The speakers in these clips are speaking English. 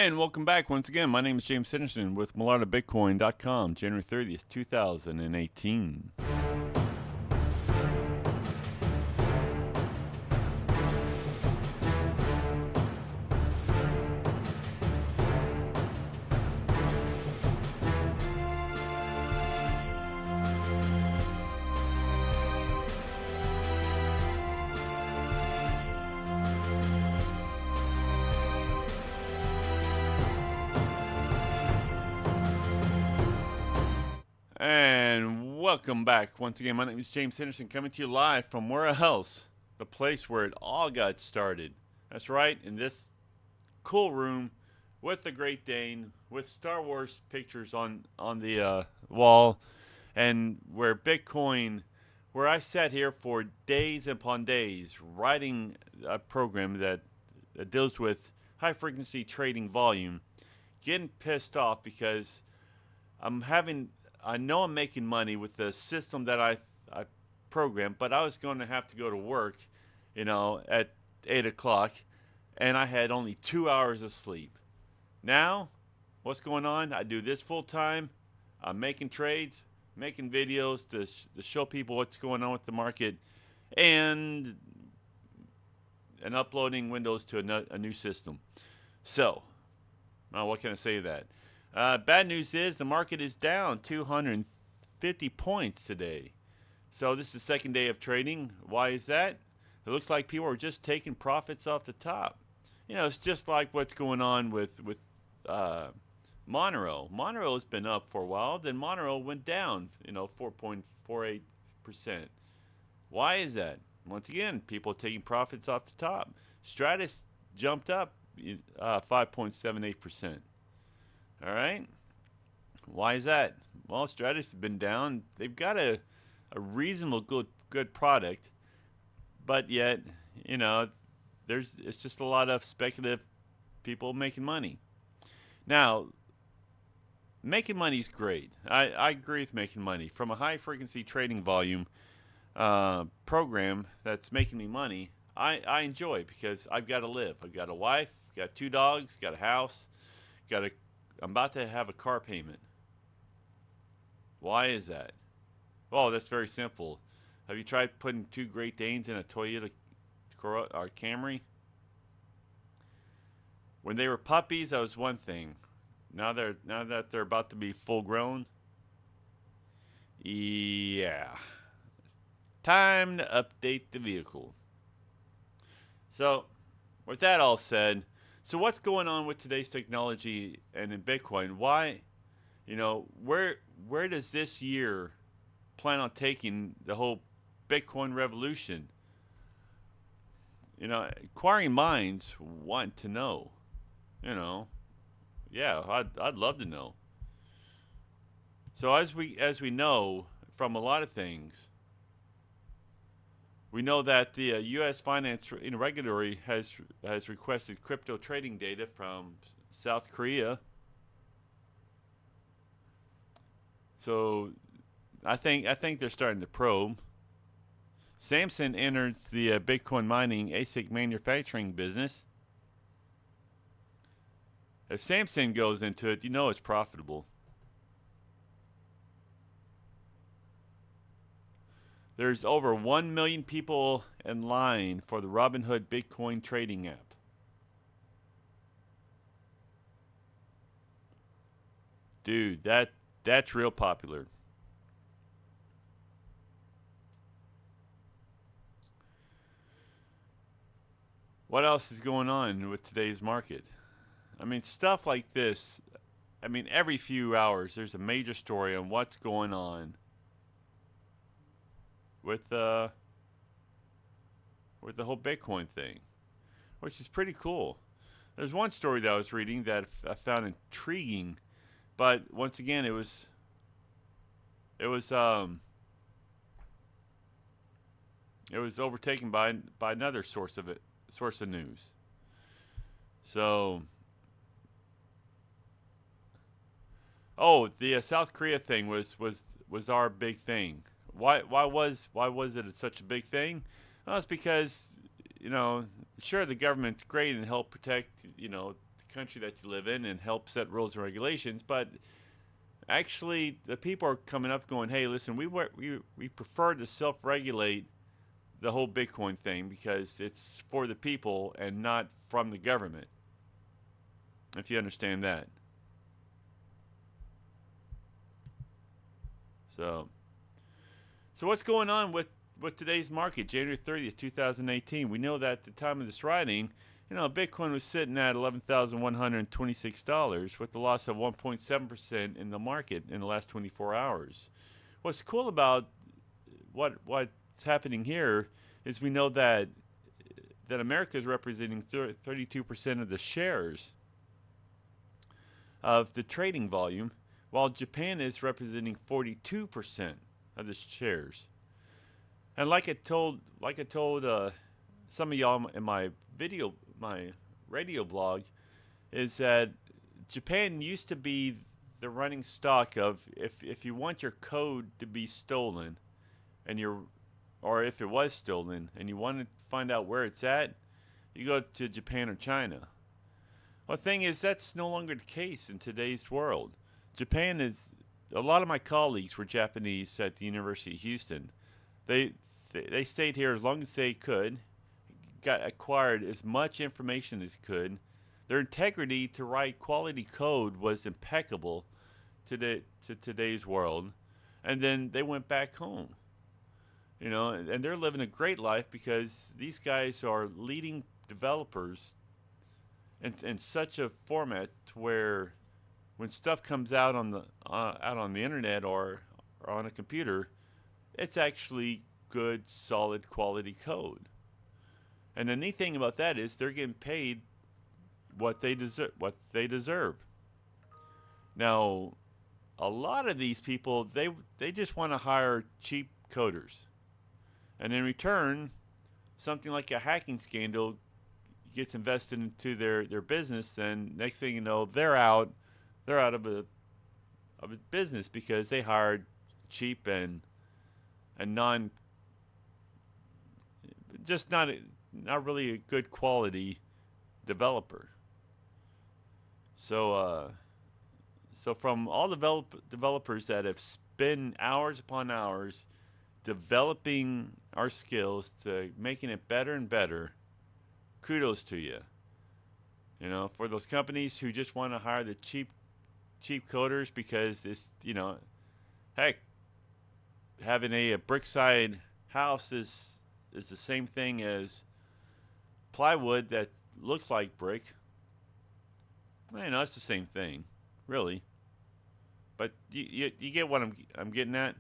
And welcome back once again. My name is James Henderson with MulattoBitcoin.com, January 30th, 2018. And welcome back once again. My name is James Henderson, coming to you live from where else? The place where it all got started. That's right, in this cool room with the Great Dane, with Star Wars pictures on the wall, and where I sat here for days upon days writing a program that deals with high frequency trading volume, getting pissed off because I know I'm making money with the system that I programmed, but I was going to have to go to work, at 8 o'clock, and I had only 2 hours of sleep. Now, what's going on? I do this full time. I'm making trades, making videos to show people what's going on with the market, and uploading Windows to a new system. So, what can I say to that? Bad news is the market is down 250 points today. So this is the second day of trading. Why is that? It looks like people are just taking profits off the top. It's just like what's going on with Monero. Monero has been up for a while. Then Monero went down, 4.48%. Why is that? Once again, people taking profits off the top. Stratus jumped up 5.78%. All right. Why is that? Well, Stratus has been down. They've got a reasonable good product, but yet, it's just a lot of speculative people making money. Now, making money is great. I agree with making money. From a high frequency trading volume program that's making me money, I enjoy it because I've got to live. I've got a wife, got 2 dogs, got a house, I'm about to have a car payment. Why is that? Well, that's very simple. Have you tried putting 2 Great Danes in a Toyota Corolla or Camry? When they were puppies, that was one thing. Now that they're about to be full grown, yeah, time to update the vehicle. So, with that all said, so what's going on with today's technology and in Bitcoin? Why, where does this year plan on taking the whole Bitcoin revolution? Inquiring minds want to know. Yeah, I'd love to know. So as we know from a lot of things, we know that the U.S. Finance Regulatory has requested crypto trading data from South Korea. So I think they're starting to probe. Samsung enters the Bitcoin mining ASIC manufacturing business. If Samsung goes into it, it's profitable. There's over 1 million people in line for the Robinhood Bitcoin trading app. Dude, that's real popular. What else is going on with today's market? Stuff like this. Every few hours there's a major story on what's going on with the whole Bitcoin thing, which is pretty cool. There's one story that I was reading that I found intriguing, but once again, it was overtaken by another source of news. So, the South Korea thing was our big thing. Why was it such a big thing? Well, it's because sure, the government's great and help protect the country that you live in and help set rules and regulations. But actually, the people are coming up going, hey, listen, we prefer to self-regulate the whole Bitcoin thing because it's for the people and not from the government, if you understand that. So, so what's going on with today's market, January 30th, 2018? We know that at the time of this writing, Bitcoin was sitting at $11,126 with a loss of 1.7% in the market in the last 24 hours. What's cool about what's happening here is we know that America is representing 32% of the shares of the trading volume, while Japan is representing 42% of the shares. And like I told some of y'all in my radio blog, is that Japan used to be the running stock of if you want your code to be stolen, or if it was stolen and you want to find out where it's at, you go to Japan or China. Well, the thing is, that's no longer the case in today's world. Japan is. A lot of my colleagues were Japanese at the University of Houston. They stayed here as long as they could, acquired as much information as they could. Their integrity to write quality code was impeccable to today's world, and then they went back home. And they're living a great life because these guys are leading developers in such a format where when stuff comes out on the internet or on a computer, it's actually good, solid, quality code. And the neat thing about that is they're getting paid what they deserve. Now, a lot of these people they just want to hire cheap coders, and in return, something like a hacking scandal gets invested into their business, and next thing you know, they're out of a business because they hired cheap and not really a good quality developer. So from all developers that have spent hours upon hours developing our skills to making it better and better, kudos to you. For those companies who just want to hire the cheap coders because it's, heck, having a brickside house is the same thing as plywood that looks like brick. It's the same thing, really. But you get what I'm getting at.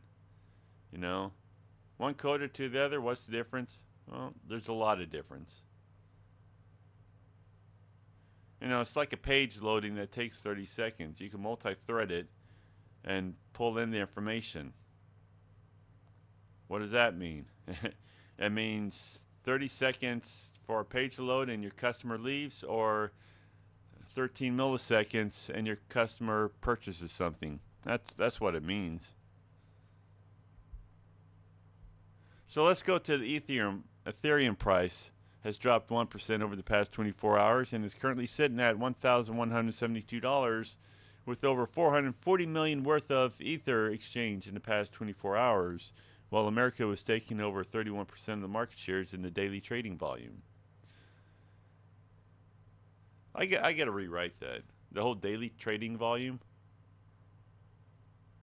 One coder to the other, what's the difference? Well, there's a lot of difference. It's like a page loading that takes 30 seconds. You can multi-thread it and pull in the information. What does that mean? It means 30 seconds for a page to load and your customer leaves, or 13 milliseconds and your customer purchases something. That's what it means. So let's go to the Ethereum price. Has dropped 1% over the past 24 hours and is currently sitting at $1,172 with over 440 million worth of Ether exchanged in the past 24 hours, while America was taking over 31% of the market shares in the daily trading volume. I got to rewrite that. The whole daily trading volume.